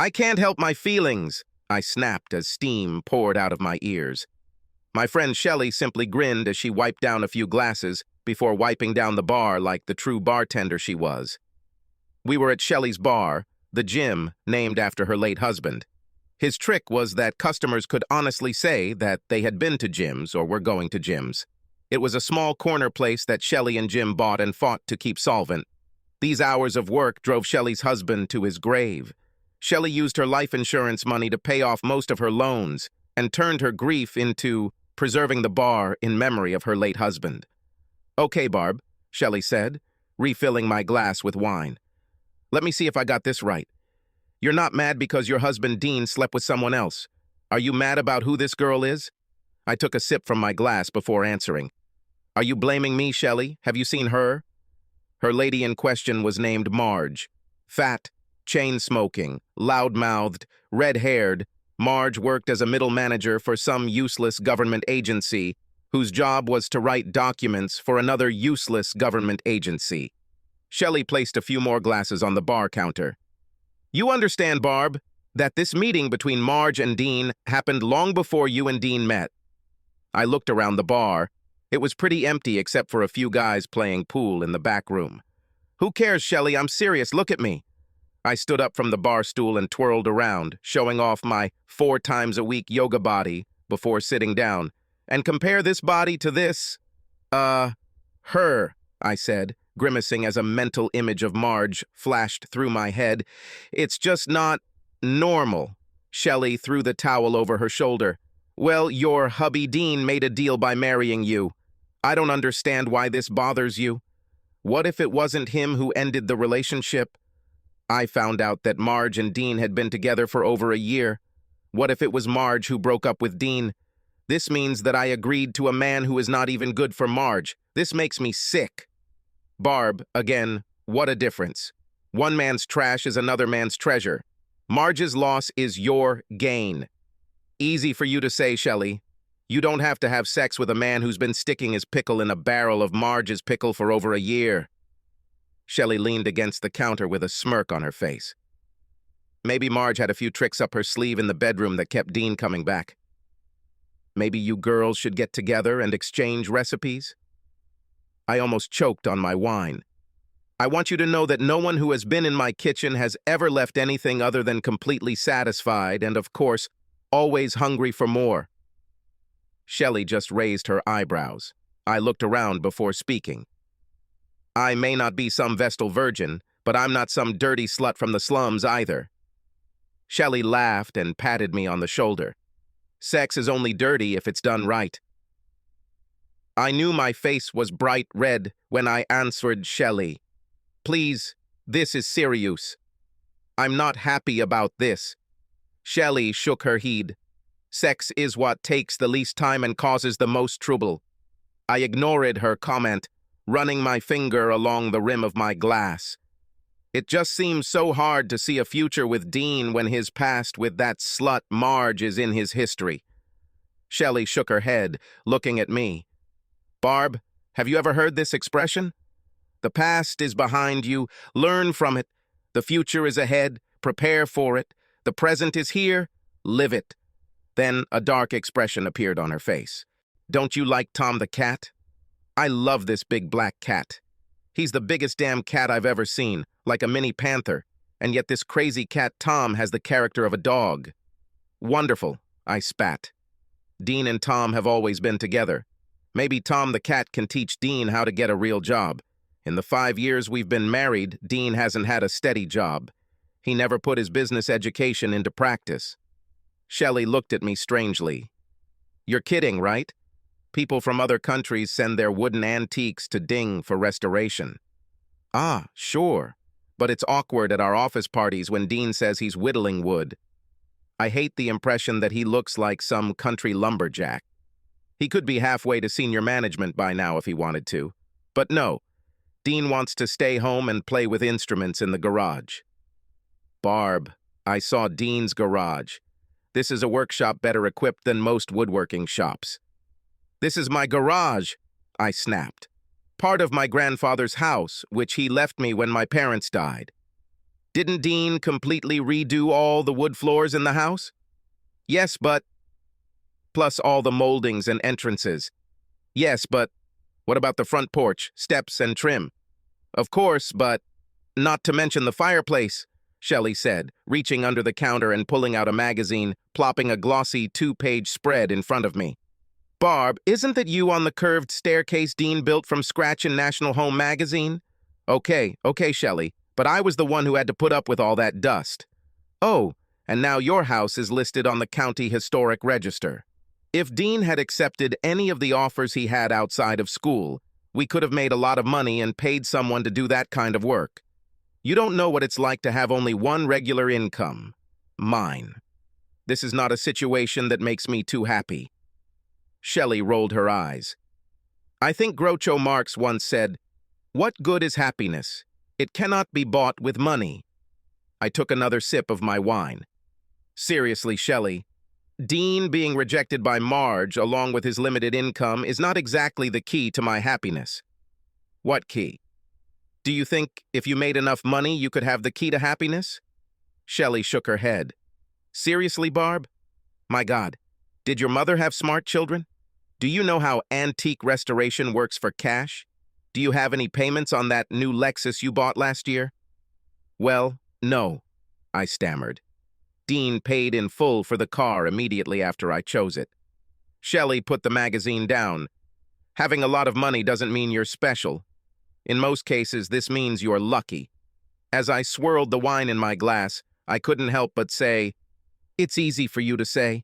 I can't help my feelings, I snapped as steam poured out of my ears. My friend Shelley simply grinned as she wiped down a few glasses before wiping down the bar like the true bartender she was. We were at Shelley's bar, the gym named after her late husband. His trick was that customers could honestly say that they had been to gyms or were going to gyms. It was a small corner place that Shelley and Jim bought and fought to keep solvent. These hours of work drove Shelley's husband to his grave. Shelley used her life insurance money to pay off most of her loans and turned her grief into preserving the bar in memory of her late husband. "Okay, Barb," Shelley said, refilling my glass with wine. "Let me see if I got this right. You're not mad because your husband Dean slept with someone else. Are you mad about who this girl is?" I took a sip from my glass before answering. "Are you blaming me, Shelley? Have you seen her?" Her lady in question was named Marge. Fat, chain-smoking, loud-mouthed, red-haired, Marge worked as a middle manager for some useless government agency whose job was to write documents for another useless government agency. Shelley placed a few more glasses on the bar counter. "You understand, Barb, that this meeting between Marge and Dean happened long before you and Dean met." I looked around the bar. It was pretty empty except for a few guys playing pool in the back room. "Who cares, Shelley? I'm serious. Look at me." I stood up from the bar stool and twirled around, showing off my 4-times-a-week yoga body before sitting down. "And compare this body to this, her," I said, grimacing as a mental image of Marge flashed through my head. "It's just not normal." Shelley threw the towel over her shoulder. "Well, your hubby Dean made a deal by marrying you. I don't understand why this bothers you. What if it wasn't him who ended the relationship? I found out that Marge and Dean had been together for over a year. What if it was Marge who broke up with Dean? This means that I agreed to a man who is not even good for Marge. This makes me sick." "Barb, again, what a difference. One man's trash is another man's treasure. Marge's loss is your gain." "Easy for you to say, Shelley. You don't have to have sex with a man who's been sticking his pickle in a barrel of Marge's pickle for over a year." Shelley leaned against the counter with a smirk on her face. "Maybe Marge had a few tricks up her sleeve in the bedroom that kept Dean coming back. Maybe you girls should get together and exchange recipes?" I almost choked on my wine. "I want you to know that no one who has been in my kitchen has ever left anything other than completely satisfied and, of course, always hungry for more." Shelley just raised her eyebrows. I looked around before speaking. "I may not be some Vestal virgin, but I'm not some dirty slut from the slums either." Shelley laughed and patted me on the shoulder. "Sex is only dirty if it's done right." I knew my face was bright red when I answered Shelley. "Please, this is serious. I'm not happy about this." Shelley shook her head. "Sex is what takes the least time and causes the most trouble." I ignored her comment, running my finger along the rim of my glass. It just seems so hard to see a future with Dean when his past with that slut Marge is in his history. Shelley shook her head, looking at me. "Barb, have you ever heard this expression? The past is behind you, learn from it. The future is ahead, prepare for it. The present is here, live it." Then a dark expression appeared on her face. "Don't you like Tom the cat? I love this big black cat. He's the biggest damn cat I've ever seen, like a mini panther, and yet this crazy cat Tom has the character of a dog." "Wonderful," I spat. "Dean and Tom have always been together. Maybe Tom the cat can teach Dean how to get a real job. In the 5 years we've been married, Dean hasn't had a steady job. He never put his business education into practice." Shelley looked at me strangely. "You're kidding, right? People from other countries send their wooden antiques to Ding for restoration." "Ah, sure. But it's awkward at our office parties when Dean says he's whittling wood. I hate the impression that he looks like some country lumberjack. He could be halfway to senior management by now if he wanted to. But no, Dean wants to stay home and play with instruments in the garage." "Barb, I saw Dean's garage. This is a workshop better equipped than most woodworking shops." "This is my garage," I snapped. "Part of my grandfather's house, which he left me when my parents died." Didn't Dean completely redo all the wood floors in the house? Yes, but... Plus all the moldings and entrances. Yes, but... What about the front porch, steps, and trim? Of course, but... Not to mention the fireplace, Shelley said, reaching under the counter and pulling out a magazine, plopping a glossy 2-page spread in front of me. Barb, isn't that you on the curved staircase Dean built from scratch in National Home magazine? Okay, Shelley, but I was the one who had to put up with all that dust. Oh, and now your house is listed on the county historic register. If Dean had accepted any of the offers he had outside of school, we could have made a lot of money and paid someone to do that kind of work. You don't know what it's like to have only one regular income. Mine. This is not a situation that makes me too happy. Shelley rolled her eyes. I think Groucho Marx once said, "What good is happiness? It cannot be bought with money." I took another sip of my wine. Seriously, Shelley, Dean being rejected by Marge along with his limited income is not exactly the key to my happiness. What key? Do you think if you made enough money you could have the key to happiness? Shelley shook her head. Seriously, Barb? My God, did your mother have smart children? Do you know how antique restoration works for cash? Do you have any payments on that new Lexus you bought last year? Well, no, I stammered. Dean paid in full for the car immediately after I chose it. Shelley put the magazine down. Having a lot of money doesn't mean you're special. In most cases, this means you're lucky. As I swirled the wine in my glass, I couldn't help but say, "It's easy for you to say.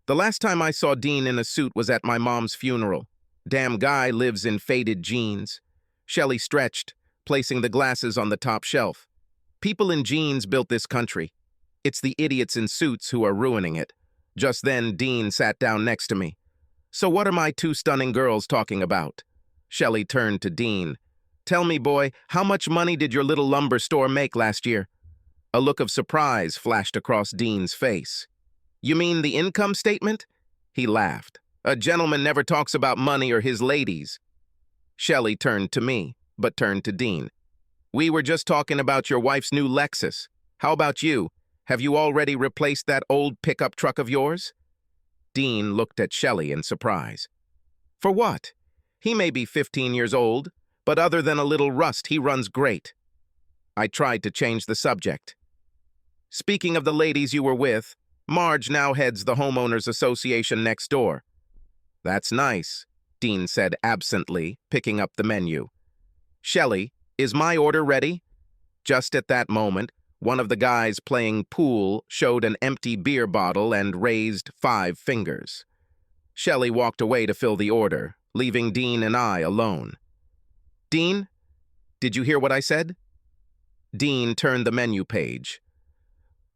The last time I saw Dean in a suit was at my mom's funeral. Damn guy lives in faded jeans." Shelley stretched, placing the glasses on the top shelf. People in jeans built this country. It's the idiots in suits who are ruining it. Just then, Dean sat down next to me. So what are my two stunning girls talking about? Shelley turned to Dean. Tell me, boy, how much money did your little lumber store make last year? A look of surprise flashed across Dean's face. You mean the income statement? He laughed. A gentleman never talks about money or his ladies. Shelley turned to me, but turned to Dean. We were just talking about your wife's new Lexus. How about you? Have you already replaced that old pickup truck of yours? Dean looked at Shelley in surprise. For what? He may be 15 years old, but other than a little rust, he runs great. I tried to change the subject. Speaking of the ladies you were with, Marge now heads the homeowners association next door. That's nice, Dean said absently, picking up the menu. Shelley, is my order ready? Just at that moment, one of the guys playing pool showed an empty beer bottle and raised 5 fingers. Shelley walked away to fill the order, leaving Dean and I alone. Dean, did you hear what I said? Dean turned the menu page.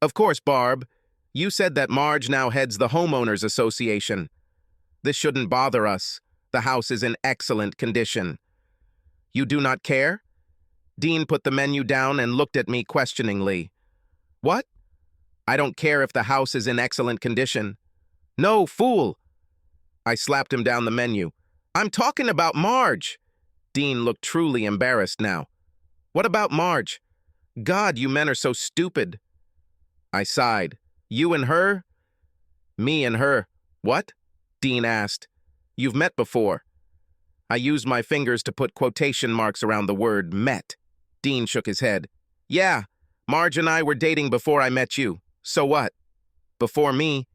Of course, Barb. You said that Marge now heads the homeowners association. This shouldn't bother us. The house is in excellent condition. You do not care? Dean put the menu down and looked at me questioningly. What? I don't care if the house is in excellent condition. No, fool! I slapped him down the menu. I'm talking about Marge! Dean looked truly embarrassed now. What about Marge? God, you men are so stupid. I sighed. You and her? Me and her. What? Dean asked. You've met before. I used my fingers to put quotation marks around the word met. Dean shook his head. Yeah, Marge and I were dating before I met you. So what? Before me,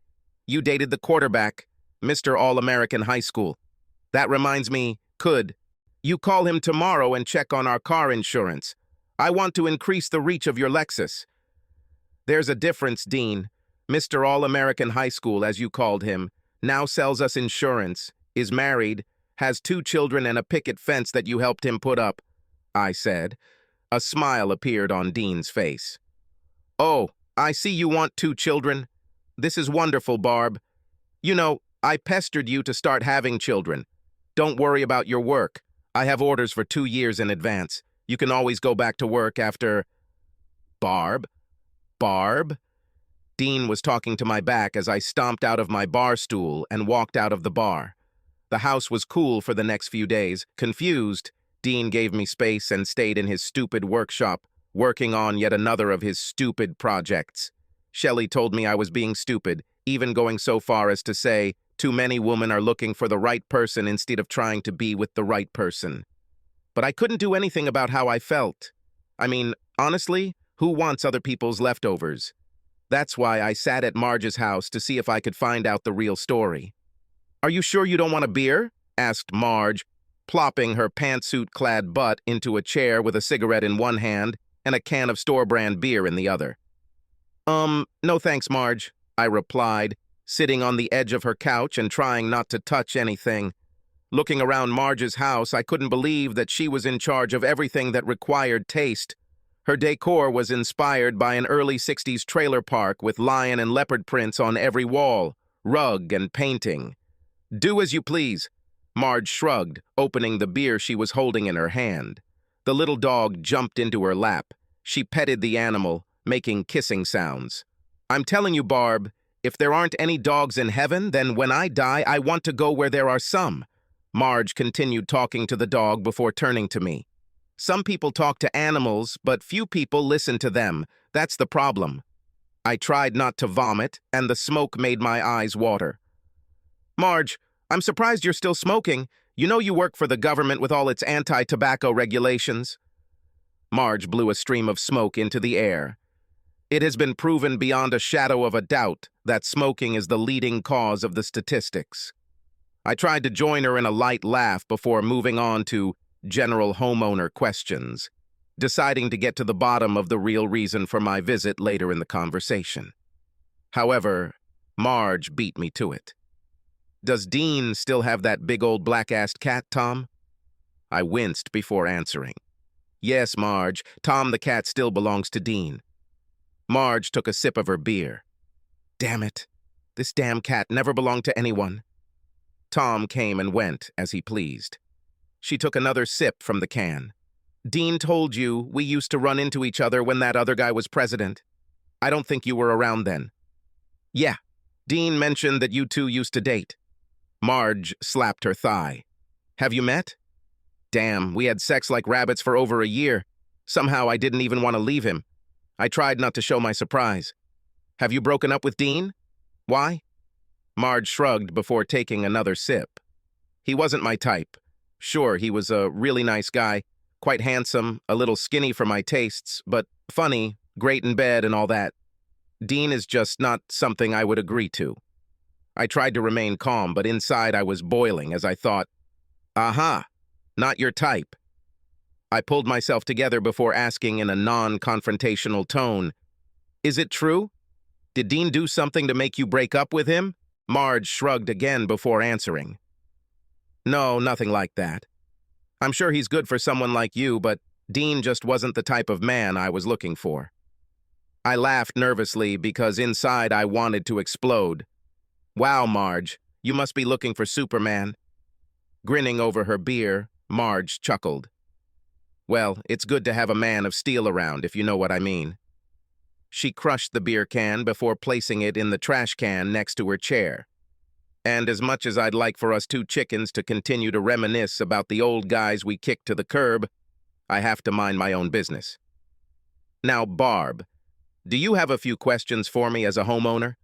you dated the quarterback, Mr. All-American High School. That reminds me, you call him tomorrow and check on our car insurance. I want to increase the reach of your Lexus. There's a difference, Dean. Mr. All-American High School, as you called him, now sells us insurance, is married, has 2 children and a picket fence that you helped him put up, I said. A smile appeared on Dean's face. Oh, I see you want 2 children. This is wonderful, Barb. You know, I pestered you to start having children. Don't worry about your work. I have orders for 2 years in advance. You can always go back to work after... Barb? Dean was talking to my back as I stomped out of my bar stool and walked out of the bar. The house was cool for the next few days. Confused, Dean gave me space and stayed in his stupid workshop working on yet another of his stupid projects. Shelley told me I was being stupid, even going so far as to say, too many women are looking for the right person instead of trying to be with the right person. But I couldn't do anything about how I felt. I mean, honestly, who wants other people's leftovers? That's why I sat at Marge's house to see if I could find out the real story. "Are you sure you don't want a beer?" asked Marge, plopping her pantsuit-clad butt into a chair with a cigarette in one hand and a can of store-brand beer in the other. No thanks, Marge," I replied, sitting on the edge of her couch and trying not to touch anything. Looking around Marge's house, I couldn't believe that she was in charge of everything that required taste. Her decor was inspired by an early 60s trailer park with lion and leopard prints on every wall, rug, and painting. "Do as you please," Marge shrugged, opening the beer she was holding in her hand. The little dog jumped into her lap. She petted the animal, making kissing sounds. "I'm telling you, Barb, if there aren't any dogs in heaven, then when I die, I want to go where there are some." Marge continued talking to the dog before turning to me. "Some people talk to animals, but few people listen to them. That's the problem." I tried not to vomit, and the smoke made my eyes water. "Marge, I'm surprised you're still smoking. You know you work for the government with all its anti-tobacco regulations." Marge blew a stream of smoke into the air. "It has been proven beyond a shadow of a doubt that smoking is the leading cause of the statistics." I tried to join her in a light laugh before moving on to general homeowner questions, deciding to get to the bottom of the real reason for my visit later in the conversation. However, Marge beat me to it. "Does Dean still have that big old black-assed cat, Tom?" I winced before answering. "Yes, Marge, Tom the cat still belongs to Dean." Marge took a sip of her beer. "Damn it, this damn cat never belonged to anyone." Tom came and went as he pleased. She took another sip from the can. "Dean told you we used to run into each other when that other guy was president. I don't think you were around then." "Yeah, Dean mentioned that you two used to date." Marge slapped her thigh. "Have you met?" "Damn, we had sex like rabbits for over a year. Somehow I didn't even want to leave him. I tried not to show my surprise." "Have you broken up with Dean?" "Why?" Marge shrugged before taking another sip. "He wasn't my type. Sure, he was a really nice guy, quite handsome, a little skinny for my tastes, but funny, great in bed and all that. Dean is just not something I would agree to." I tried to remain calm, but inside I was boiling as I thought, "Aha, not your type." I pulled myself together before asking in a non-confrontational tone, "Is it true? Did Dean do something to make you break up with him?" Marge shrugged again before answering. "No, nothing like that. I'm sure he's good for someone like you, but Dean just wasn't the type of man I was looking for." I laughed nervously because inside I wanted to explode. "Wow, Marge, you must be looking for Superman." Grinning over her beer, Marge chuckled. "Well, it's good to have a man of steel around, if you know what I mean." She crushed the beer can before placing it in the trash can next to her chair. "And as much as I'd like for us two chickens to continue to reminisce about the old guys we kicked to the curb, I have to mind my own business. Now, Barb, do you have a few questions for me as a homeowner?"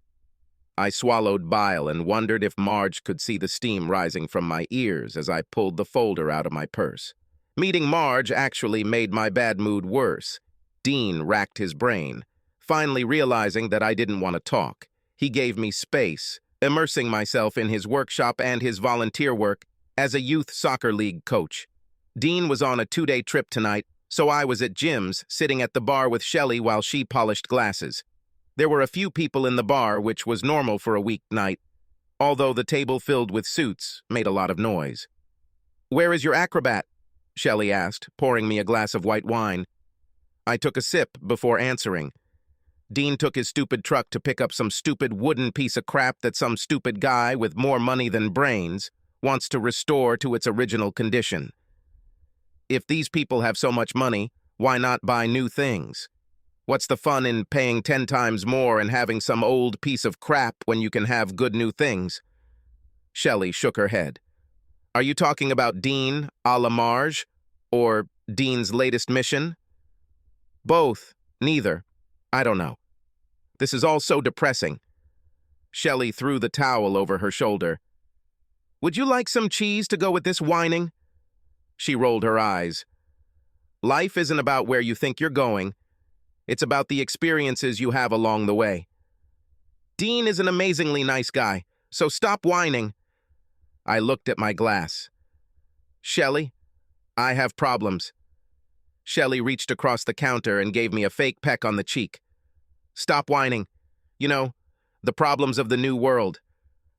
I swallowed bile and wondered if Marge could see the steam rising from my ears as I pulled the folder out of my purse. Meeting Marge actually made my bad mood worse. Dean racked his brain. Finally realizing that I didn't want to talk, he gave me space, immersing myself in his workshop and his volunteer work as a youth soccer league coach. Dean was on a 2-day trip tonight, so I was at Jim's, sitting at the bar with Shelley while she polished glasses. There were a few people in the bar, which was normal for a weeknight, although the table filled with suits made a lot of noise. "Where is your acrobat?" Shelley asked, pouring me a glass of white wine. I took a sip before answering. Dean took his stupid truck to pick up some stupid wooden piece of crap that some stupid guy with more money than brains wants to restore to its original condition. If these people have so much money, why not buy new things? What's the fun in paying 10 times more and having some old piece of crap when you can have good new things? Shelley shook her head. "Are you talking about Dean a la Marge? Or Dean's latest mission?" Both. Neither. I don't know. This is all so depressing. Shelley threw the towel over her shoulder. Would you like some cheese to go with this whining? She rolled her eyes. Life isn't about where you think you're going. It's about the experiences you have along the way. Dean is an amazingly nice guy, so stop whining. I looked at my glass. Shelley, I have problems. Shelley reached across the counter and gave me a fake peck on the cheek. Stop whining. You know, the problems of the new world.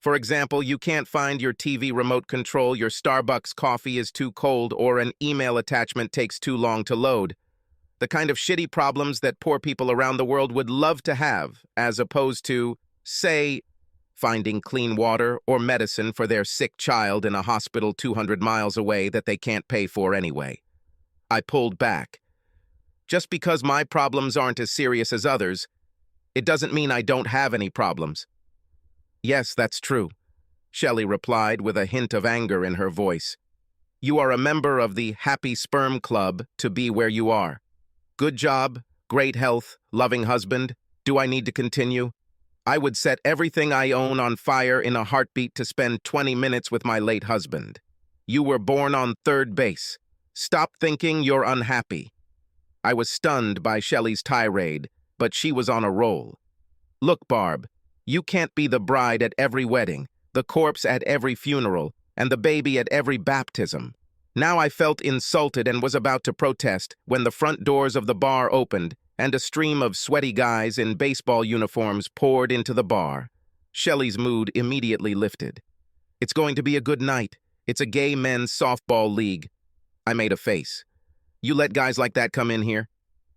For example, you can't find your TV remote control, your Starbucks coffee is too cold, or an email attachment takes too long to load. The kind of shitty problems that poor people around the world would love to have, as opposed to, say, finding clean water or medicine for their sick child in a hospital 200 miles away that they can't pay for anyway. I pulled back. Just because my problems aren't as serious as others, it doesn't mean I don't have any problems. Yes, that's true, Shelley replied with a hint of anger in her voice. You are a member of the Happy Sperm Club to be where you are. Good job, great health, loving husband. Do I need to continue? I would set everything I own on fire in a heartbeat to spend 20 minutes with my late husband. You were born on third base. Stop thinking you're unhappy. I was stunned by Shelley's tirade, but she was on a roll. Look, Barb, you can't be the bride at every wedding, the corpse at every funeral, and the baby at every baptism. Now I felt insulted and was about to protest when the front doors of the bar opened and a stream of sweaty guys in baseball uniforms poured into the bar. Shelley's mood immediately lifted. It's going to be a good night. It's a gay men's softball league. I made a face. You let guys like that come in here?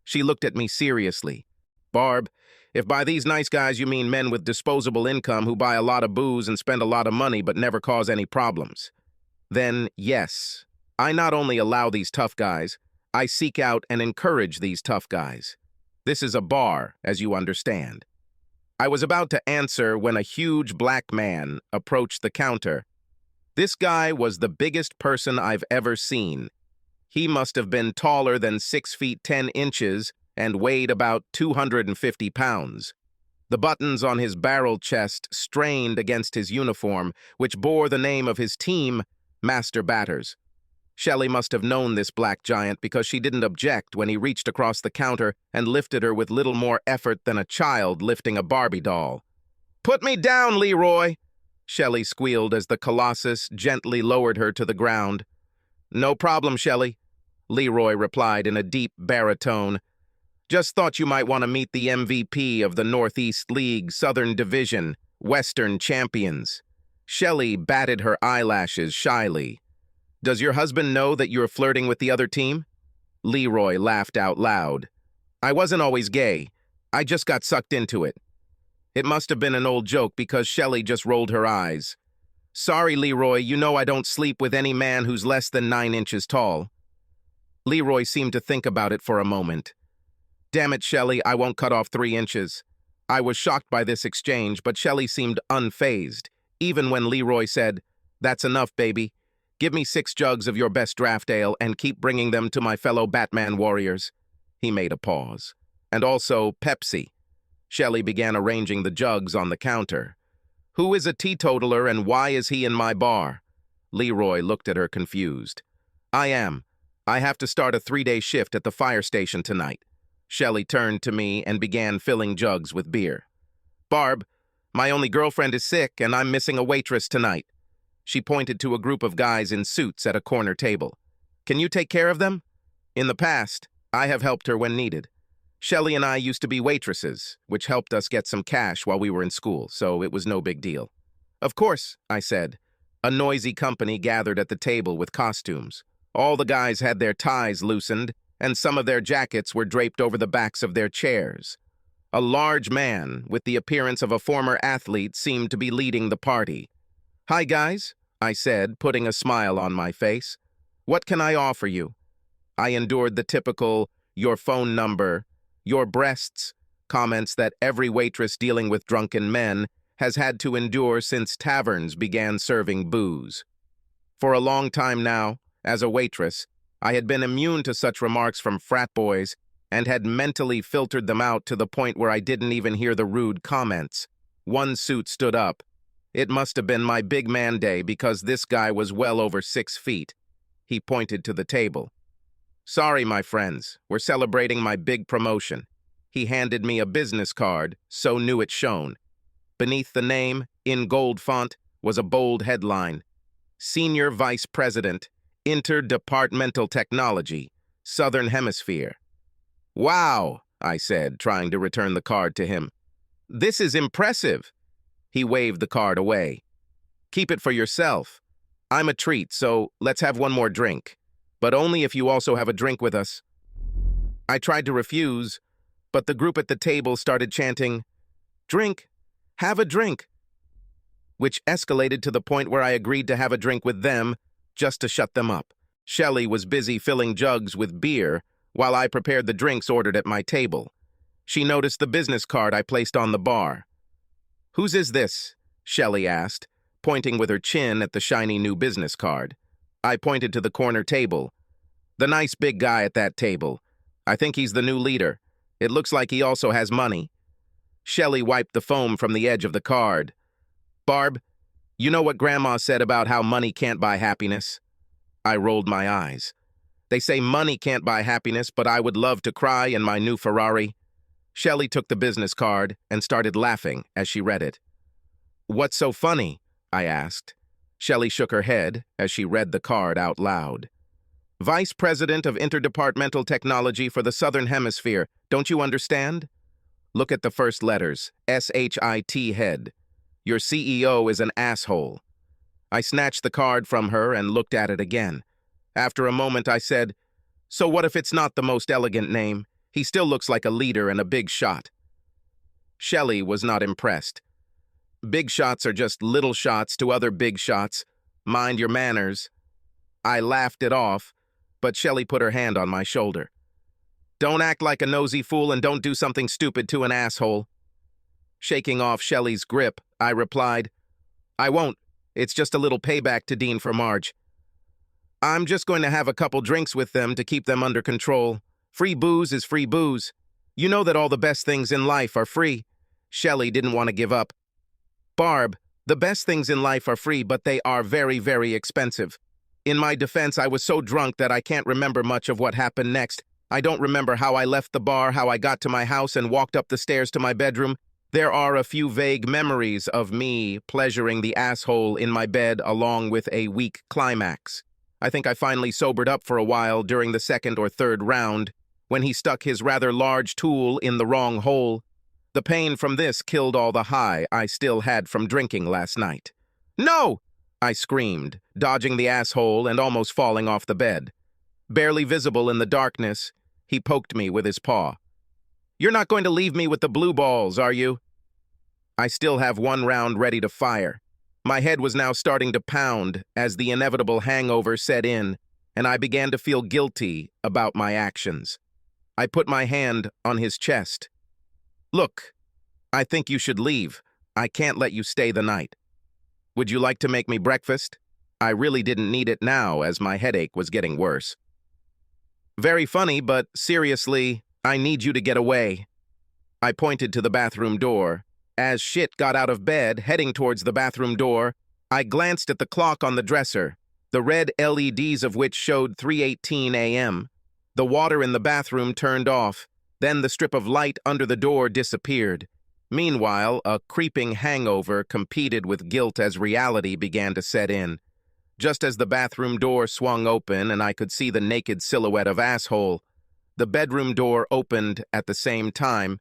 She looked at me seriously. Barb, if by these nice guys you mean men with disposable income who buy a lot of booze and spend a lot of money but never cause any problems, then yes, I not only allow these tough guys, I seek out and encourage these tough guys. This is a bar, as you understand. I was about to answer when a huge black man approached the counter. This guy was the biggest person I've ever seen. He must have been taller than 6 feet 10 inches and weighed about 250 pounds. The buttons on his barrel chest strained against his uniform, which bore the name of his team, Master Batters. Shelley must have known this black giant because she didn't object when he reached across the counter and lifted her with little more effort than a child lifting a Barbie doll. "Put me down, Leroy!" Shelley squealed as the Colossus gently lowered her to the ground. "No problem, Shelley," Leroy replied in a deep baritone. "Just thought you might want to meet the MVP of the Northeast League Southern Division, Western Champions." Shelley batted her eyelashes shyly. "Does your husband know that you're flirting with the other team?" Leroy laughed out loud. "I wasn't always gay. I just got sucked into it." It must have been an old joke because Shelley just rolled her eyes. "Sorry, Leroy, you know I don't sleep with any man who's less than 9 inches tall." Leroy seemed to think about it for a moment. "Damn it, Shelley, I won't cut off 3 inches." I was shocked by this exchange, but Shelley seemed unfazed, even when Leroy said, "That's enough, baby. Give me 6 jugs of your best draft ale and keep bringing them to my fellow Batman warriors." He made a pause. "And also Pepsi." Shelley began arranging the jugs on the counter. "Who is a teetotaler and why is he in my bar?" Leroy looked at her confused. "I am. I have to start a 3-day shift at the fire station tonight." Shelley turned to me and began filling jugs with beer. "Barb, my only girlfriend is sick and I'm missing a waitress tonight." She pointed to a group of guys in suits at a corner table. "Can you take care of them?" In the past, I have helped her when needed. Shelley and I used to be waitresses, which helped us get some cash while we were in school, so it was no big deal. "Of course," I said. A noisy company gathered at the table with costumes. All the guys had their ties loosened, and some of their jackets were draped over the backs of their chairs. A large man, with the appearance of a former athlete, seemed to be leading the party. "Hi, guys," I said, putting a smile on my face. "What can I offer you?" I endured the typical, "your phone number," "your breasts," comments that every waitress dealing with drunken men has had to endure since taverns began serving booze. For a long time now, as a waitress, I had been immune to such remarks from frat boys and had mentally filtered them out to the point where I didn't even hear the rude comments. One suit stood up. It must have been my big man day because this guy was well over 6 feet. He pointed to the table. "Sorry, my friends, we're celebrating my big promotion." He handed me a business card, so new it shone. Beneath the name, in gold font, was a bold headline: Senior Vice President, Interdepartmental Technology, Southern Hemisphere. "Wow," I said, trying to return the card to him. "This is impressive." He waved the card away. "Keep it for yourself. I'm a treat, so let's have one more drink. But only if you also have a drink with us." I tried to refuse, but the group at the table started chanting, "Drink, have a drink," which escalated to the point where I agreed to have a drink with them just to shut them up. Shelley was busy filling jugs with beer while I prepared the drinks ordered at my table. She noticed the business card I placed on the bar. "Whose is this?" Shelley asked, pointing with her chin at the shiny new business card. I pointed to the corner table. "The nice big guy at that table. I think he's the new leader. It looks like he also has money." Shelley wiped the foam from the edge of the card. "Barb, you know what Grandma said about how money can't buy happiness?" I rolled my eyes. "They say money can't buy happiness, but I would love to cry in my new Ferrari." Shelley took the business card and started laughing as she read it. "What's so funny?" I asked. Shelley shook her head as she read the card out loud. "Vice President of Interdepartmental Technology for the Southern Hemisphere. Don't you understand? Look at the first letters, SHIT head. Your CEO is an asshole." I snatched the card from her and looked at it again. After a moment, I said, "So what if it's not the most elegant name? He still looks like a leader and a big shot." Shelley was not impressed. "Big shots are just little shots to other big shots. Mind your manners." I laughed it off, but Shelley put her hand on my shoulder. "Don't act like a nosy fool and don't do something stupid to an asshole." Shaking off Shelley's grip, I replied, "I won't. It's just a little payback to Dean for Marge. I'm just going to have a couple drinks with them to keep them under control. Free booze is free booze. You know that all the best things in life are free." Shelley didn't want to give up. "Barb, the best things in life are free, but they are very, very expensive." In my defense, I was so drunk that I can't remember much of what happened next. I don't remember how I left the bar, how I got to my house and walked up the stairs to my bedroom. There are a few vague memories of me pleasuring the asshole in my bed along with a weak climax. I think I finally sobered up for a while during the second or third round, when he stuck his rather large tool in the wrong hole. The pain from this killed all the high I still had from drinking last night. "No!" I screamed, dodging the asshole and almost falling off the bed. Barely visible in the darkness, he poked me with his paw. "You're not going to leave me with the blue balls, are you?" I still have one round ready to fire. My head was now starting to pound as the inevitable hangover set in, and I began to feel guilty about my actions. I put my hand on his chest. "Look, I think you should leave. I can't let you stay the night. Would you like to make me breakfast?" I really didn't need it now as my headache was getting worse. "Very funny, but seriously, I need you to get away." I pointed to the bathroom door. As shit got out of bed, heading towards the bathroom door, I glanced at the clock on the dresser, the red LEDs of which showed 3:18 a.m. The water in the bathroom turned off, then the strip of light under the door disappeared. Meanwhile, a creeping hangover competed with guilt as reality began to set in. Just as the bathroom door swung open and I could see the naked silhouette of asshole, the bedroom door opened at the same time,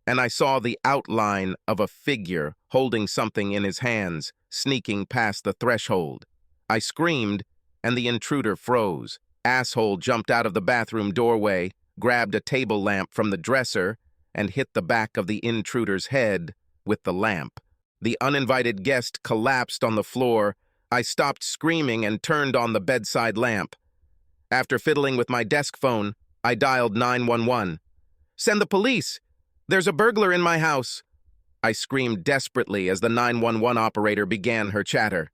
and I saw the outline of a figure holding something in his hands, sneaking past the threshold. I screamed, and the intruder froze. Asshole jumped out of the bathroom doorway, grabbed a table lamp from the dresser, and hit the back of the intruder's head with the lamp. The uninvited guest collapsed on the floor. I stopped screaming and turned on the bedside lamp. After fiddling with my desk phone, I dialed 911. "Send the police! There's a burglar in my house!" I screamed desperately as the 911 operator began her chatter.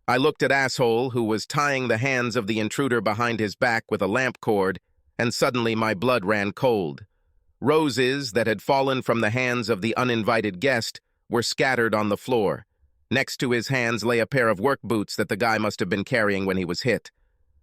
I looked at Asshole, who was tying the hands of the intruder behind his back with a lamp cord, and suddenly my blood ran cold. Roses that had fallen from the hands of the uninvited guest were scattered on the floor. Next to his hands lay a pair of work boots that the guy must have been carrying when he was hit.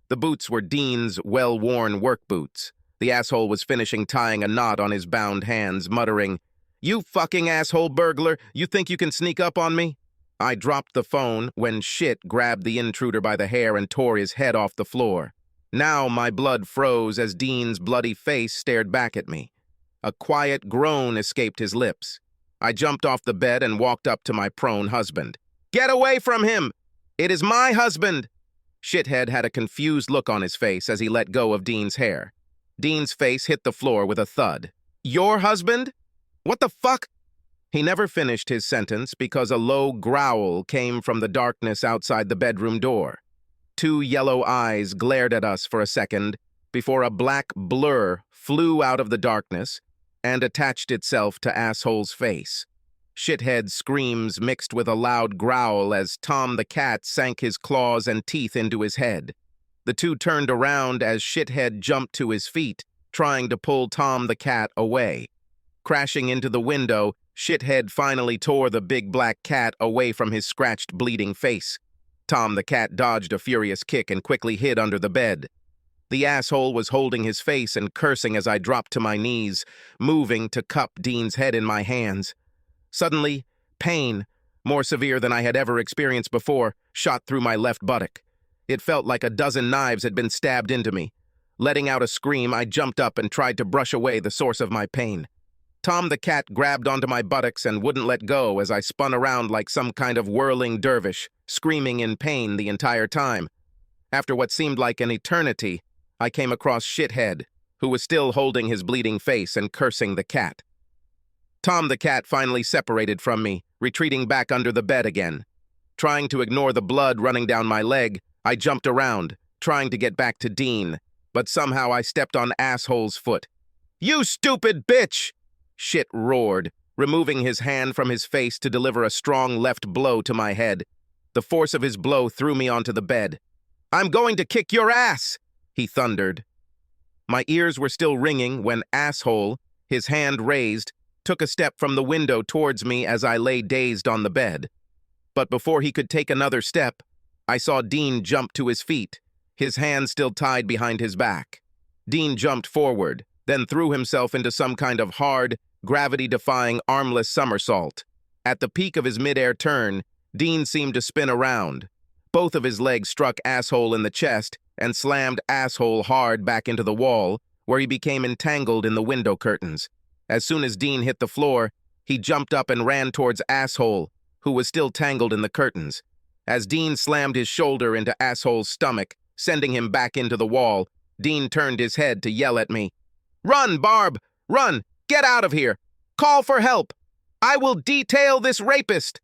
The boots were Dean's well-worn work boots. The asshole was finishing tying a knot on his bound hands, muttering, "You fucking asshole burglar, you think you can sneak up on me?" I dropped the phone when shit grabbed the intruder by the hair and tore his head off the floor. Now my blood froze as Dean's bloody face stared back at me. A quiet groan escaped his lips. I jumped off the bed and walked up to my prone husband. "Get away from him! It is my husband!" Shithead had a confused look on his face as he let go of Dean's hair. Dean's face hit the floor with a thud. "Your husband? What the fuck?" He never finished his sentence because a low growl came from the darkness outside the bedroom door. Two yellow eyes glared at us for a second before a black blur flew out of the darkness and attached itself to Asshole's face. Shithead screams mixed with a loud growl as Tom the cat sank his claws and teeth into his head. The two turned around as Shithead jumped to his feet, trying to pull Tom the cat away. Crashing into the window, Shithead finally tore the big black cat away from his scratched, bleeding face. Tom the cat dodged a furious kick and quickly hid under the bed. The asshole was holding his face and cursing as I dropped to my knees, moving to cup Dean's head in my hands. Suddenly, pain, more severe than I had ever experienced before, shot through my left buttock. It felt like a dozen knives had been stabbed into me. Letting out a scream, I jumped up and tried to brush away the source of my pain. Tom the cat grabbed onto my buttocks and wouldn't let go as I spun around like some kind of whirling dervish, screaming in pain the entire time. After what seemed like an eternity, I came across Shithead, who was still holding his bleeding face and cursing the cat. Tom the cat finally separated from me, retreating back under the bed again. Trying to ignore the blood running down my leg, I jumped around, trying to get back to Dean, but somehow I stepped on Asshole's foot. "You stupid bitch!" Shit roared, removing his hand from his face to deliver a strong left blow to my head. The force of his blow threw me onto the bed. "I'm going to kick your ass!" he thundered. My ears were still ringing when Asshole, his hand raised, took a step from the window towards me as I lay dazed on the bed. But before he could take another step, I saw Dean jump to his feet, his hand still tied behind his back. Dean jumped forward, then threw himself into some kind of hard, gravity-defying, armless somersault. At the peak of his mid-air turn, Dean seemed to spin around. Both of his legs struck Asshole in the chest and slammed Asshole hard back into the wall, where he became entangled in the window curtains. As soon as Dean hit the floor, he jumped up and ran towards Asshole, who was still tangled in the curtains. As Dean slammed his shoulder into Asshole's stomach, sending him back into the wall, Dean turned his head to yell at me. "Run, Barb! Run! Get out of here! Call for help! I will detail this rapist!"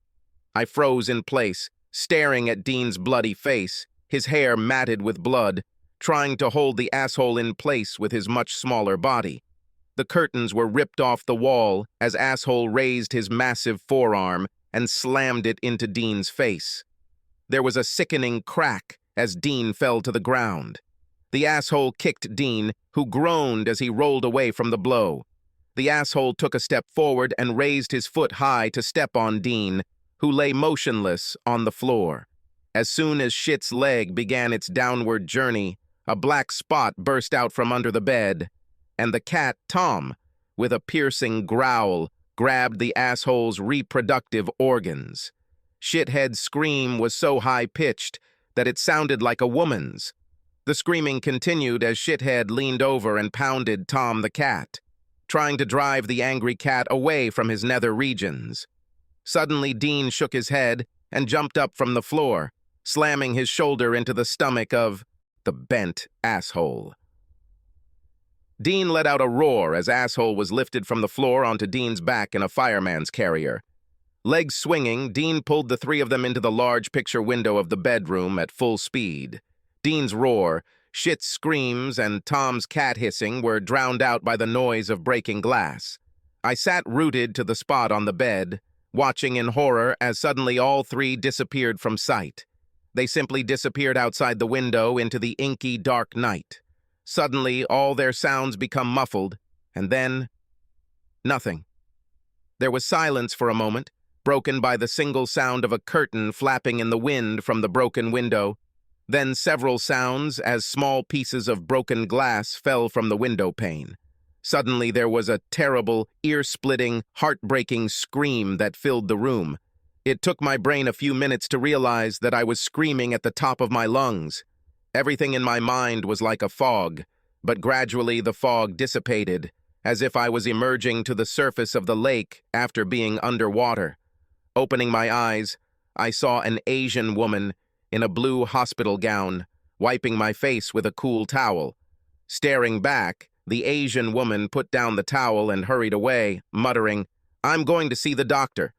I froze in place, staring at Dean's bloody face, his hair matted with blood, trying to hold the asshole in place with his much smaller body. The curtains were ripped off the wall as Asshole raised his massive forearm and slammed it into Dean's face. There was a sickening crack as Dean fell to the ground. The asshole kicked Dean, who groaned as he rolled away from the blow. The asshole took a step forward and raised his foot high to step on Dean, who lay motionless on the floor. As soon as Shit's leg began its downward journey, a black spot burst out from under the bed, and the cat, Tom, with a piercing growl, grabbed the asshole's reproductive organs. Shithead's scream was so high-pitched that it sounded like a woman's. The screaming continued as Shithead leaned over and pounded Tom the cat, trying to drive the angry cat away from his nether regions. Suddenly, Dean shook his head and jumped up from the floor, slamming his shoulder into the stomach of the bent asshole. Dean let out a roar as Asshole was lifted from the floor onto Dean's back in a fireman's carrier. Legs swinging, Dean pulled the three of them into the large picture window of the bedroom at full speed. Dean's roar, Shit's screams, and Tom's cat hissing were drowned out by the noise of breaking glass. I sat rooted to the spot on the bed, watching in horror as suddenly all three disappeared from sight. They simply disappeared outside the window into the inky, dark night. Suddenly, all their sounds become muffled, and then nothing. There was silence for a moment, broken by the single sound of a curtain flapping in the wind from the broken window, then several sounds as small pieces of broken glass fell from the window pane. Suddenly there was a terrible, ear-splitting, heartbreaking scream that filled the room. It took my brain a few minutes to realize that I was screaming at the top of my lungs. Everything in my mind was like a fog, but gradually the fog dissipated, as if I was emerging to the surface of the lake after being underwater. Opening my eyes, I saw an Asian woman in a blue hospital gown, wiping my face with a cool towel. Staring back, the Asian woman put down the towel and hurried away, muttering, "I'm going to see the doctor."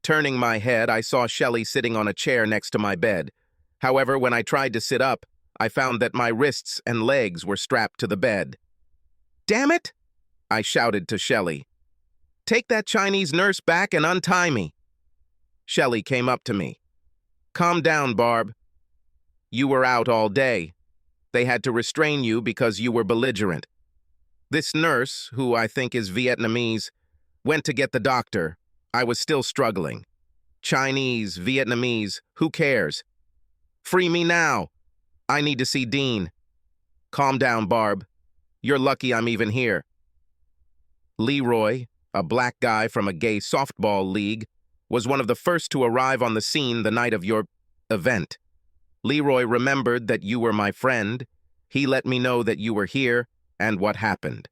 Turning my head, I saw Shelley sitting on a chair next to my bed. However, when I tried to sit up, I found that my wrists and legs were strapped to the bed. "Damn it!" I shouted to Shelley. "Take that Chinese nurse back and untie me." Shelley came up to me. "Calm down, Barb. You were out all day. They had to restrain you because you were belligerent. This nurse, who I think is Vietnamese, went to get the doctor. I was still struggling. Chinese, Vietnamese, who cares? Free me now. I need to see Dean." "Calm down, Barb. You're lucky I'm even here." Leroy, a black guy from a gay softball league, was one of the first to arrive on the scene the night of your event. Leroy remembered that you were my friend. He let me know that you were here and what happened.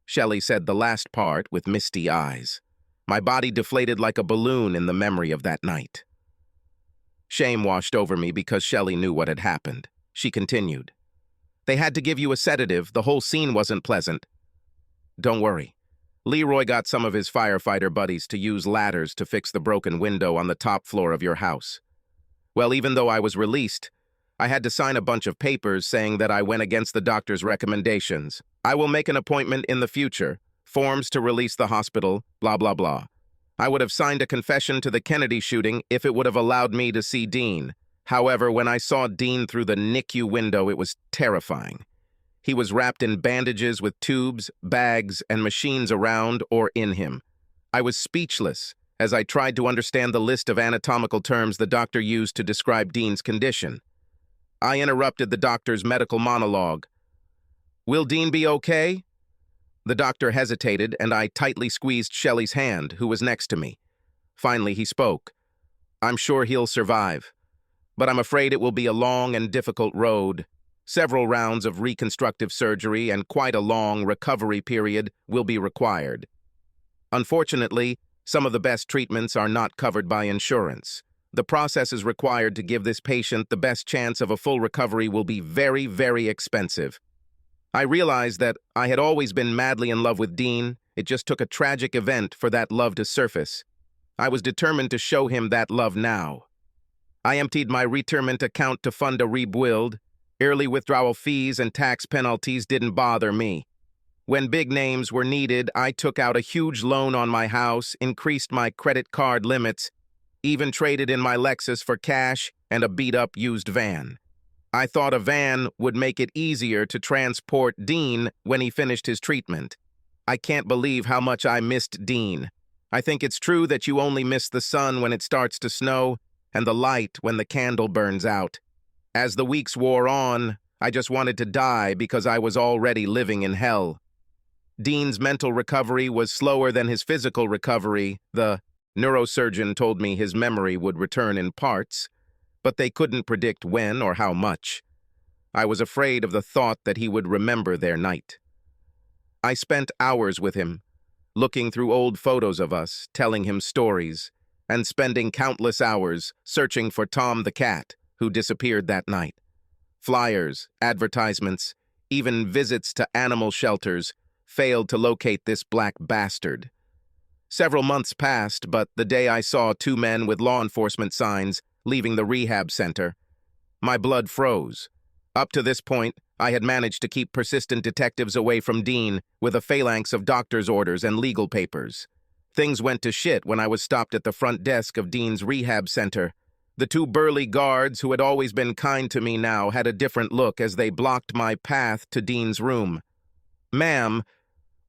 Shelley said the last part with misty eyes. My body deflated like a balloon in the memory of that night. Shame washed over me because Shelley knew what had happened. She continued, "They had to give you a sedative. The whole scene wasn't pleasant." "Don't worry. Leroy got some of his firefighter buddies to use ladders to fix the broken window on the top floor of your house. Well, even though I was released, I had to sign a bunch of papers saying that I went against the doctor's recommendations. I will make an appointment in the future, forms to release the hospital, blah, blah, blah. I would have signed a confession to the Kennedy shooting if it would have allowed me to see Dean. However, when I saw Dean through the NICU window, it was terrifying. He was wrapped in bandages with tubes, bags, and machines around or in him. I was speechless as I tried to understand the list of anatomical terms the doctor used to describe Dean's condition. I interrupted the doctor's medical monologue. "Will Dean be okay?" The doctor hesitated, and I tightly squeezed Shelley's hand, who was next to me. Finally, he spoke. "I'm sure he'll survive, but I'm afraid it will be a long and difficult road. Several rounds of reconstructive surgery and quite a long recovery period will be required. Unfortunately, some of the best treatments are not covered by insurance. The processes required to give this patient the best chance of a full recovery will be very, very expensive." I realized that I had always been madly in love with Dean. It just took a tragic event for that love to surface. I was determined to show him that love now. I emptied my retirement account to fund a rebuild. Early withdrawal fees and tax penalties didn't bother me. When big names were needed, I took out a huge loan on my house, increased my credit card limits, even traded in my Lexus for cash and a beat-up used van. I thought a van would make it easier to transport Dean when he finished his treatment. I can't believe how much I missed Dean. I think it's true that you only miss the sun when it starts to snow and the light when the candle burns out. As the weeks wore on, I just wanted to die because I was already living in hell. Dean's mental recovery was slower than his physical recovery. The neurosurgeon told me his memory would return in parts, but they couldn't predict when or how much. I was afraid of the thought that he would remember their night. I spent hours with him, looking through old photos of us, telling him stories, and spending countless hours searching for Tom the cat, who disappeared that night. Flyers, advertisements, even visits to animal shelters failed to locate this black bastard. Several months passed, but the day I saw two men with law enforcement signs leaving the rehab center, my blood froze. Up to this point, I had managed to keep persistent detectives away from Dean with a phalanx of doctor's orders and legal papers. Things went to shit when I was stopped at the front desk of Dean's rehab center. The two burly guards who had always been kind to me now had a different look as they blocked my path to Dean's room. "Ma'am,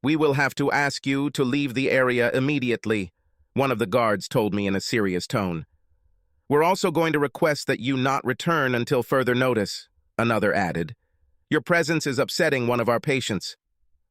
we will have to ask you to leave the area immediately," one of the guards told me in a serious tone. "We're also going to request that you not return until further notice," another added. "Your presence is upsetting one of our patients."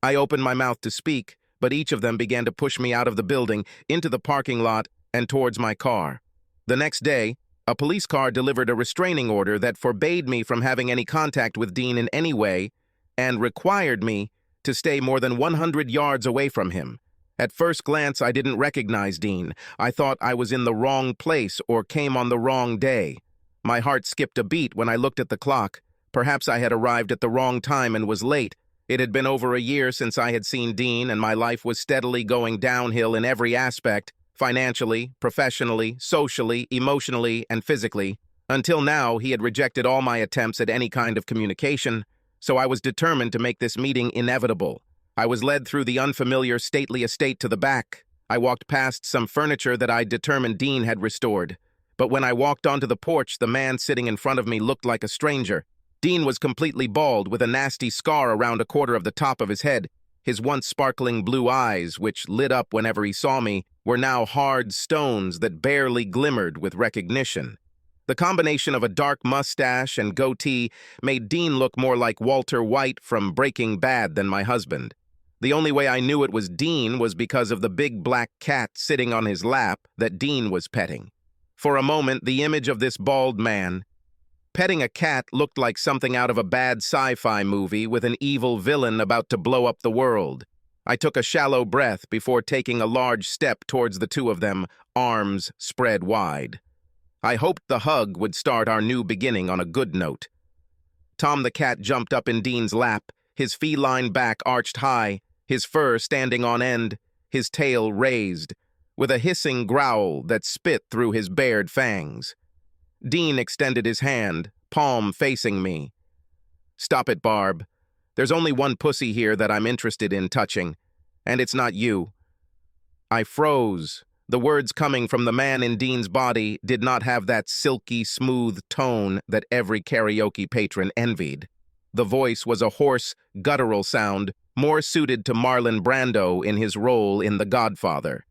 I opened my mouth to speak, but each of them began to push me out of the building, into the parking lot, and towards my car. The next day, a police car delivered a restraining order that forbade me from having any contact with Dean in any way and required me to stay more than 100 yards away from him. At first glance, I didn't recognize Dean. I thought I was in the wrong place or came on the wrong day. My heart skipped a beat when I looked at the clock. Perhaps I had arrived at the wrong time and was late. It had been over a year since I had seen Dean, and my life was steadily going downhill in every aspect, financially, professionally, socially, emotionally, and physically. Until now, he had rejected all my attempts at any kind of communication, so I was determined to make this meeting inevitable. I was led through the unfamiliar stately estate to the back. I walked past some furniture that I determined Dean had restored. But when I walked onto the porch, the man sitting in front of me looked like a stranger. Dean was completely bald, with a nasty scar around a quarter of the top of his head. His once sparkling blue eyes, which lit up whenever he saw me, were now hard stones that barely glimmered with recognition. The combination of a dark mustache and goatee made Dean look more like Walter White from Breaking Bad than my husband. The only way I knew it was Dean was because of the big black cat sitting on his lap that Dean was petting. For a moment, the image of this bald man petting a cat looked like something out of a bad sci-fi movie with an evil villain about to blow up the world. I took a shallow breath before taking a large step towards the two of them, arms spread wide. I hoped the hug would start our new beginning on a good note. Tom the cat jumped up in Dean's lap, his feline back arched high, his fur standing on end, his tail raised, with a hissing growl that spit through his bared fangs. Dean extended his hand, palm facing me. "Stop it, Barb. There's only one pussy here that I'm interested in touching, and it's not you." I froze. The words coming from the man in Dean's body did not have that silky, smooth tone that every karaoke patron envied. The voice was a hoarse, guttural sound, more suited to Marlon Brando in his role in The Godfather.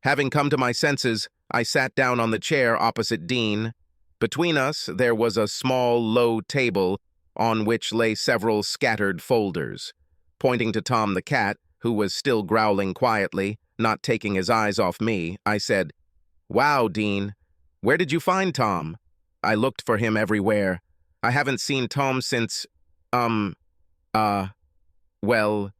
Having come to my senses, I sat down on the chair opposite Dean. Between us, there was a small, low table on which lay several scattered folders. Pointing to Tom the cat, who was still growling quietly, not taking his eyes off me, I said, "Wow, Dean, where did you find Tom?" I looked for him everywhere. I haven't seen Tom since, well...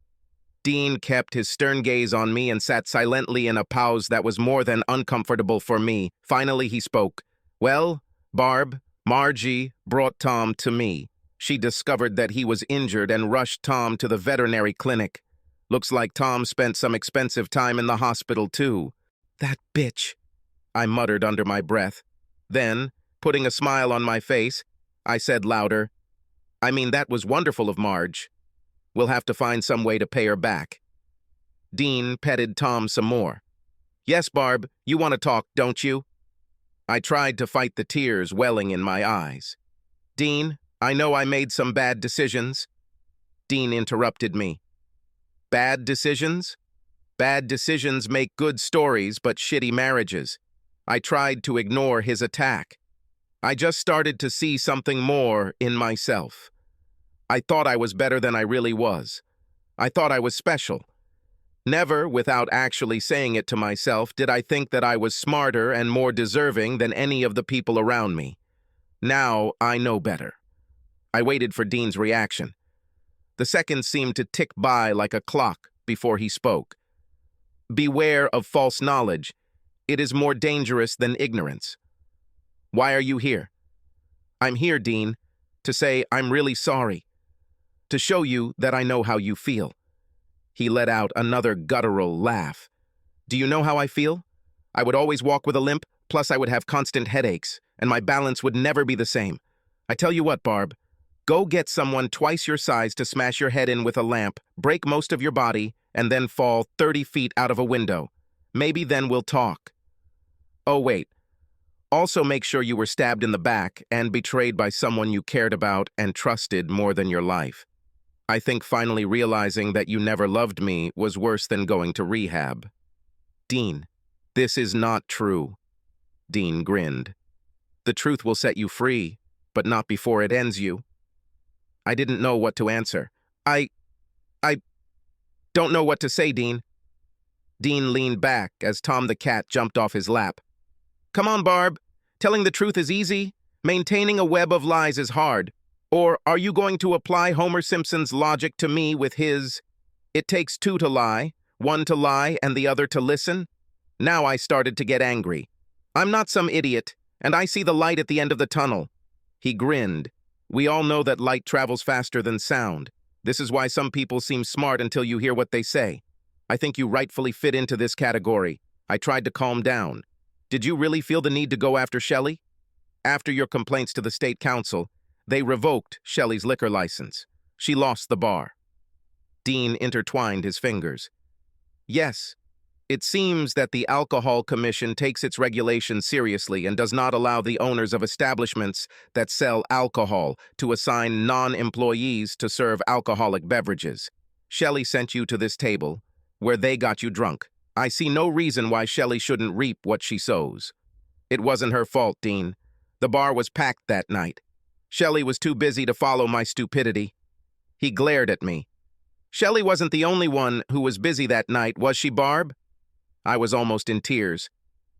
Dean kept his stern gaze on me and sat silently in a pause that was more than uncomfortable for me. Finally, he spoke. "Well, Barb, Margie brought Tom to me. She discovered that he was injured and rushed Tom to the veterinary clinic. Looks like Tom spent some expensive time in the hospital, too." "That bitch," I muttered under my breath. Then, putting a smile on my face, I said louder, "I mean, that was wonderful of Marge. We'll have to find some way to pay her back." Dean petted Tom some more. "Yes, Barb, you want to talk, don't you?" I tried to fight the tears welling in my eyes. "Dean, I know I made some bad decisions." Dean interrupted me. "Bad decisions? Bad decisions make good stories but shitty marriages." I tried to ignore his attack. I just started to see something more in myself. I thought I was better than I really was. I thought I was special. Never, without actually saying it to myself, did I think that I was smarter and more deserving than any of the people around me. Now I know better. I waited for Dean's reaction. The seconds seemed to tick by like a clock before he spoke. "Beware of false knowledge. It is more dangerous than ignorance." "Why are you here?" "I'm here, Dean, to say I'm really sorry. To show you that I know how you feel." He let out another guttural laugh. "Do you know how I feel? I would always walk with a limp, plus I would have constant headaches, and my balance would never be the same. I tell you what, Barb, go get someone twice your size to smash your head in with a lamp, break most of your body, and then fall 30 feet out of a window. Maybe then we'll talk." "Oh, wait. Also, make sure you were stabbed in the back and betrayed by someone you cared about and trusted more than your life. I think finally realizing that you never loved me was worse than going to rehab. Dean, this is not true. Dean grinned. The truth will set you free, but not before it ends you. I didn't know what to answer. I don't know what to say, Dean. Dean leaned back as Tom the cat jumped off his lap. Come on, Barb. Telling the truth is easy. Maintaining a web of lies is hard. Or are you going to apply Homer Simpson's logic to me with his, it takes two to lie, one to lie and the other to listen? Now I started to get angry. I'm not some idiot, and I see the light at the end of the tunnel. He grinned. We all know that light travels faster than sound. This is why some people seem smart until you hear what they say. I think you rightfully fit into this category. I tried to calm down. Did you really feel the need to go after Shelley? After your complaints to the state council, they revoked Shelley's liquor license. She lost the bar. Dean intertwined his fingers. Yes, it seems that the Alcohol Commission takes its regulations seriously and does not allow the owners of establishments that sell alcohol to assign non-employees to serve alcoholic beverages. Shelley sent you to this table, where they got you drunk. I see no reason why Shelley shouldn't reap what she sows. It wasn't her fault, Dean. The bar was packed that night. Shelley was too busy to follow my stupidity. He glared at me. Shelley wasn't the only one who was busy that night, was she, Barb? I was almost in tears.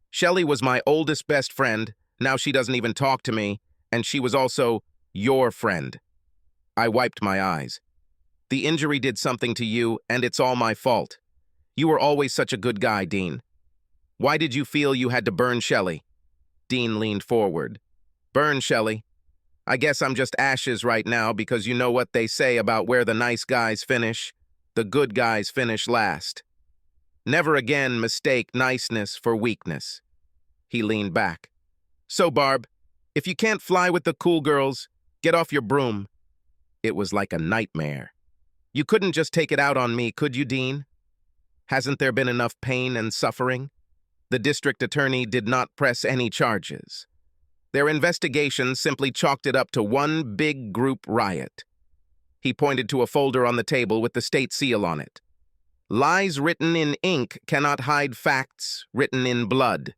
Shelley was my oldest best friend. Now she doesn't even talk to me, and she was also your friend. I wiped my eyes. The injury did something to you, and it's all my fault. You were always such a good guy, Dean. Why did you feel you had to burn Shelley? Dean leaned forward. Burn Shelley? I guess I'm just ashes right now because you know what they say about where the nice guys finish. The good guys finish last. Never again mistake niceness for weakness. He leaned back. So, Barb, if you can't fly with the cool girls, get off your broom. It was like a nightmare. You couldn't just take it out on me, could you, Dean? Hasn't there been enough pain and suffering? The district attorney did not press any charges. Their investigation simply chalked it up to one big group riot. He pointed to a folder on the table with the state seal on it. Lies written in ink cannot hide facts written in blood.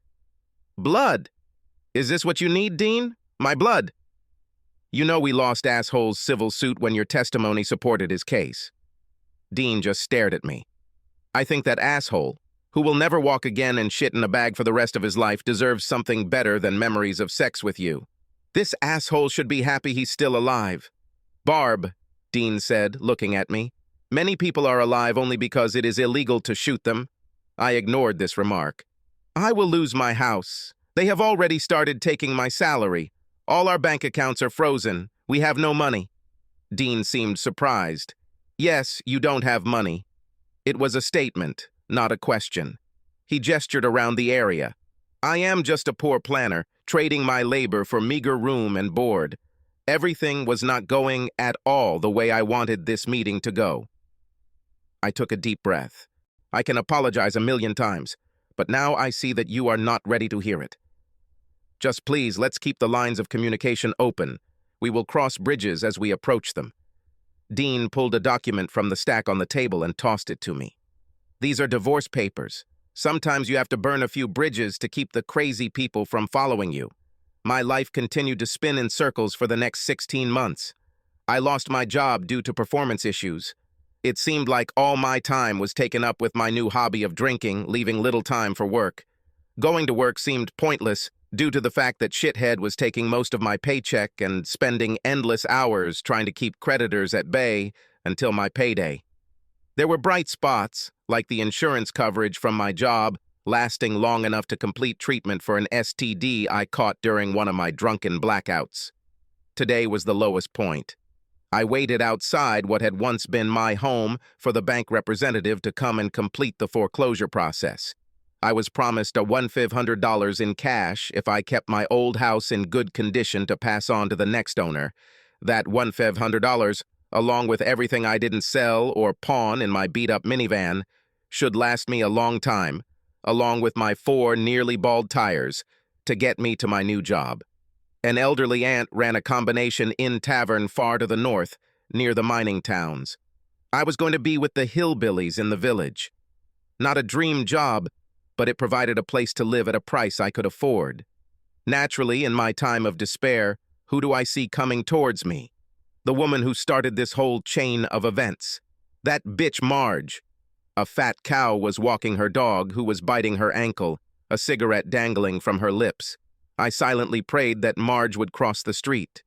Blood? Is this what you need, Dean? My blood? You know we lost asshole's civil suit when your testimony supported his case. Dean just stared at me. I think that asshole, who will never walk again and shit in a bag for the rest of his life, deserves something better than memories of sex with you. This asshole should be happy he's still alive. Barb, Dean said, looking at me, many people are alive only because it is illegal to shoot them. I ignored this remark. I will lose my house. They have already started taking my salary. All our bank accounts are frozen. We have no money. Dean seemed surprised. Yes, you don't have money. It was a statement, not a question. He gestured around the area. I am just a poor planner, trading my labor for meager room and board. Everything was not going at all the way I wanted this meeting to go. I took a deep breath. I can apologize a million times, but now I see that you are not ready to hear it. Just please, let's keep the lines of communication open. We will cross bridges as we approach them. Dean pulled a document from the stack on the table and tossed it to me. These are divorce papers. Sometimes you have to burn a few bridges to keep the crazy people from following you. My life continued to spin in circles for the next 16 months. I lost my job due to performance issues. It seemed like all my time was taken up with my new hobby of drinking, leaving little time for work. Going to work seemed pointless due to the fact that Shithead was taking most of my paycheck and spending endless hours trying to keep creditors at bay until my payday. There were bright spots, like the insurance coverage from my job, lasting long enough to complete treatment for an STD I caught during one of my drunken blackouts. Today was the lowest point. I waited outside what had once been my home for the bank representative to come and complete the foreclosure process. I was promised a $1,500 in cash if I kept my old house in good condition to pass on to the next owner. That $1,500, along with everything I didn't sell or pawn in my beat-up minivan, should last me a long time, along with my 4 nearly bald tires, to get me to my new job. An elderly aunt ran a combination inn tavern far to the north, near the mining towns. I was going to be with the hillbillies in the village. Not a dream job, but it provided a place to live at a price I could afford. Naturally, in my time of despair, who do I see coming towards me? The woman who started this whole chain of events. That bitch Marge. A fat cow was walking her dog, who was biting her ankle, a cigarette dangling from her lips. I silently prayed that Marge would cross the street.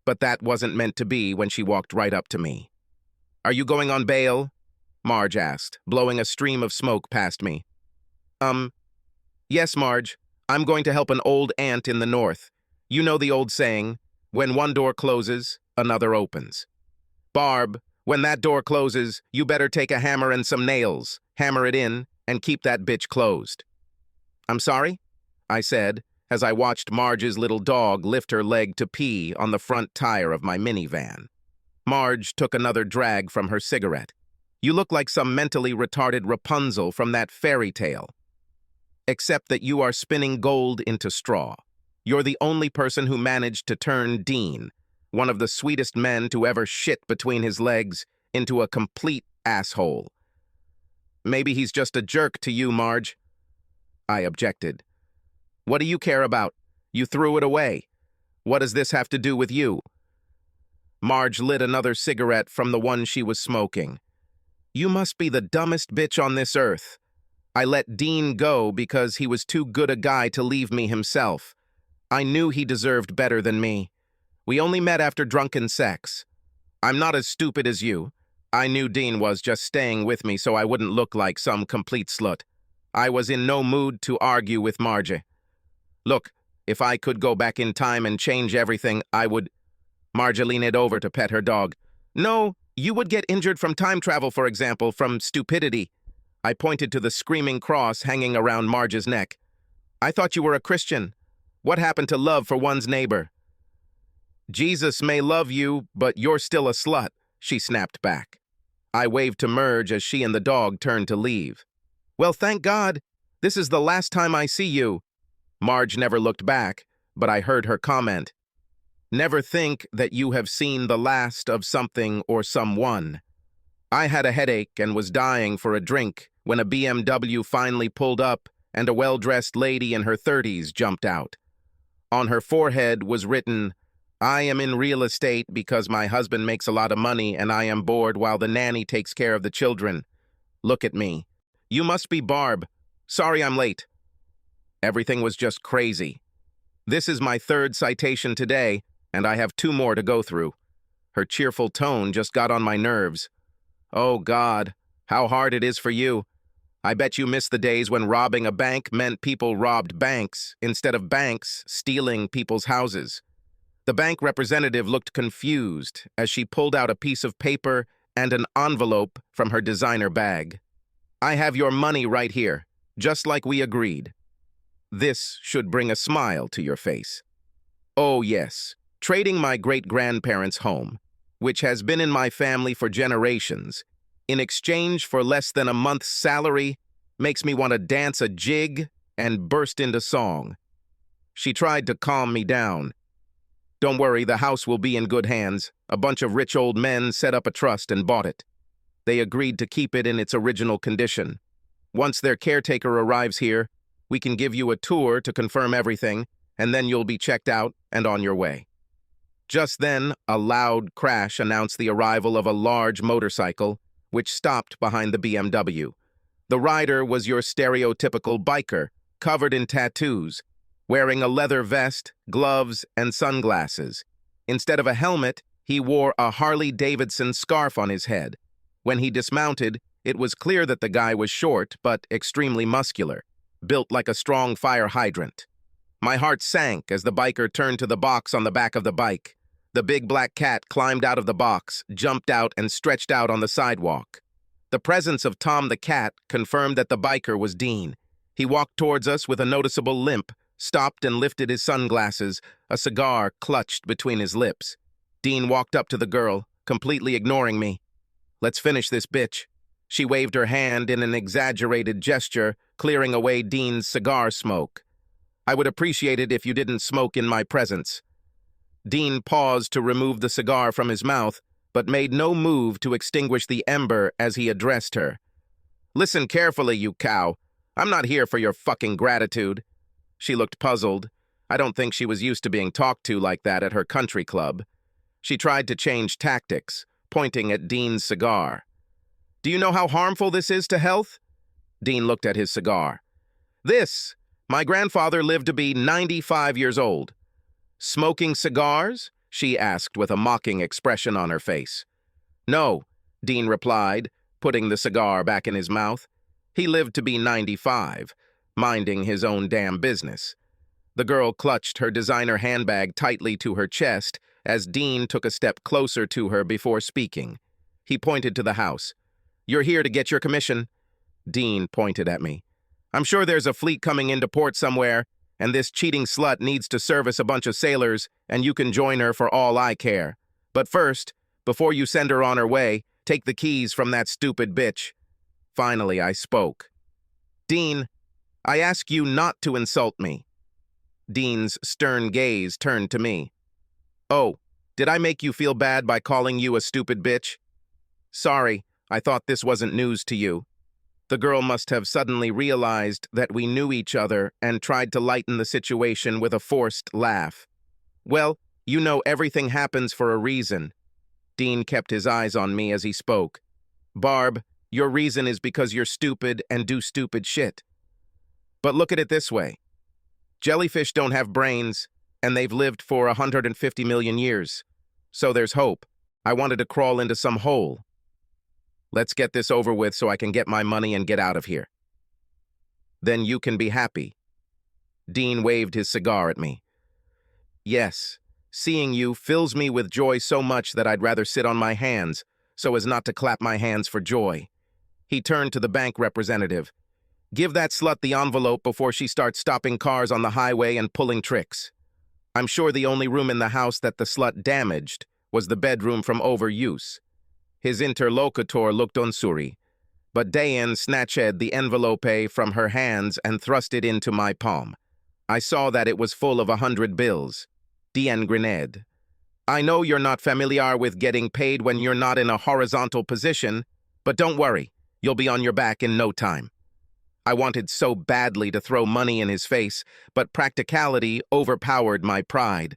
But that wasn't meant to be when she walked right up to me. "Are you going on bail?" Marge asked, blowing a stream of smoke past me. Yes, Marge. I'm going to help an old aunt in the north. You know the old saying, when one door closes, another opens. Barb, when that door closes, you better take a hammer and some nails, hammer it in, and keep that bitch closed." "I'm sorry?" I said, as I watched Marge's little dog lift her leg to pee on the front tire of my minivan. Marge took another drag from her cigarette. "You look like some mentally retarded Rapunzel from that fairy tale. Except that you are spinning gold into straw. You're the only person who managed to turn Dean, one of the sweetest men to ever shit between his legs, into a complete asshole." "Maybe he's just a jerk to you, Marge." I objected. "What do you care about? You threw it away. What does this have to do with you?" Marge lit another cigarette from the one she was smoking. "You must be the dumbest bitch on this earth. I let Dean go because he was too good a guy to leave me himself. I knew he deserved better than me. We only met after drunken sex. I'm not as stupid as you. I knew Dean was just staying with me so I wouldn't look like some complete slut. I was in no mood to argue with Marge. Look, if I could go back in time and change everything, I would—" Marge leaned over to pet her dog. "No, you would get injured from time travel, for example, from stupidity." I pointed to the screaming cross hanging around Marge's neck. "I thought you were a Christian. What happened to love for one's neighbor?" "Jesus may love you, but you're still a slut," she snapped back. I waved to Marge as she and the dog turned to leave. "Well, thank God. This is the last time I see you." Marge never looked back, but I heard her comment. "Never think that you have seen the last of something or someone." I had a headache and was dying for a drink when a BMW finally pulled up and a well-dressed lady in her 30s jumped out. On her forehead was written, "I am in real estate because my husband makes a lot of money and I am bored while the nanny takes care of the children. Look at me. You must be Barb. Sorry I'm late." Everything was just crazy. This is my third citation today, and I have 2 more to go through. Her cheerful tone just got on my nerves. "Oh, God, how hard it is for you. I bet you miss the days when robbing a bank meant people robbed banks instead of banks stealing people's houses." The bank representative looked confused as she pulled out a piece of paper and an envelope from her designer bag. "I have your money right here, just like we agreed." This should bring a smile to your face. Oh, yes, trading my great-grandparents' home, which has been in my family for generations, in exchange for less than a month's salary, makes me want to dance a jig and burst into song. She tried to calm me down. "Don't worry, the house will be in good hands. A bunch of rich old men set up a trust and bought it. They agreed to keep it in its original condition. Once their caretaker arrives here, we can give you a tour to confirm everything, and then you'll be checked out and on your way." Just then, a loud crash announced the arrival of a large motorcycle, which stopped behind the BMW. The rider was your stereotypical biker, covered in tattoos, wearing a leather vest, gloves, and sunglasses. Instead of a helmet, he wore a Harley-Davidson scarf on his head. When he dismounted, it was clear that the guy was short but extremely muscular, built like a strong fire hydrant. My heart sank as the biker turned to the box on the back of the bike. The big black cat climbed out of the box, jumped out, and stretched out on the sidewalk. The presence of Tom the cat confirmed that the biker was Dean. He walked towards us with a noticeable limp, stopped and lifted his sunglasses, a cigar clutched between his lips. Dean walked up to the girl, completely ignoring me. "Let's finish this bitch." She waved her hand in an exaggerated gesture, clearing away Dean's cigar smoke. I would appreciate it if you didn't smoke in my presence." Dean paused to remove the cigar from his mouth, but made no move to extinguish the ember as he addressed her. "Listen carefully, you cow. I'm not here for your fucking gratitude." She looked puzzled. I don't think she was used to being talked to like that at her country club. She tried to change tactics, pointing at Dean's cigar. "Do you know how harmful this is to health?" Dean looked at his cigar. My grandfather lived to be 95 years old." "Smoking cigars?" she asked with a mocking expression on her face. "No," Dean replied, putting the cigar back in his mouth. "He lived to be 95, minding his own damn business." The girl clutched her designer handbag tightly to her chest as Dean took a step closer to her before speaking. He pointed to the house. "You're here to get your commission." Dean pointed at me. "I'm sure there's a fleet coming into port somewhere, and this cheating slut needs to service a bunch of sailors, and you can join her for all I care. But first, before you send her on her way, take the keys from that stupid bitch." Finally, I spoke. "Dean, I ask you not to insult me." Dean's stern gaze turned to me. "Oh, did I make you feel bad by calling you a stupid bitch?" "Sorry, I thought this wasn't news to you." The girl must have suddenly realized that we knew each other and tried to lighten the situation with a forced laugh. "Well, you know everything happens for a reason." Dean kept his eyes on me as he spoke. "Barb, your reason is because you're stupid and do stupid shit. But look at it this way. Jellyfish don't have brains, and they've lived for 150 million years. So there's hope. I wanted to crawl into some hole. Let's get this over with so I can get my money and get out of here. Then you can be happy." Dean waved his cigar at me. "Yes, seeing you fills me with joy so much that I'd rather sit on my hands so as not to clap my hands for joy." He turned to the bank representative. "Give that slut the envelope before she starts stopping cars on the highway and pulling tricks." I'm sure the only room in the house that the slut damaged was the bedroom from overuse. His interlocutor looked unsuri, but Dayan snatched the envelope from her hands and thrust it into my palm. I saw that it was full of 100 bills. Dien grenade. "I know you're not familiar with getting paid when you're not in a horizontal position, but don't worry, you'll be on your back in no time." I wanted so badly to throw money in his face, but practicality overpowered my pride.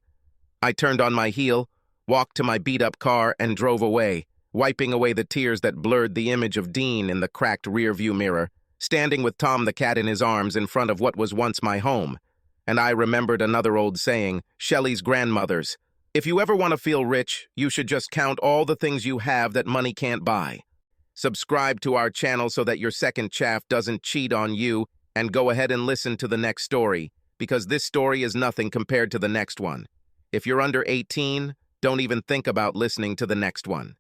I turned on my heel, walked to my beat-up car, and drove away, wiping away the tears that blurred the image of Dean in the cracked rearview mirror, standing with Tom the cat in his arms in front of what was once my home. And I remembered another old saying, Shelley's grandmother's, "If you ever want to feel rich, you should just count all the things you have that money can't buy." Subscribe to our channel so that your second chaff doesn't cheat on you, and go ahead and listen to the next story, because this story is nothing compared to the next one. If you're under 18, don't even think about listening to the next one.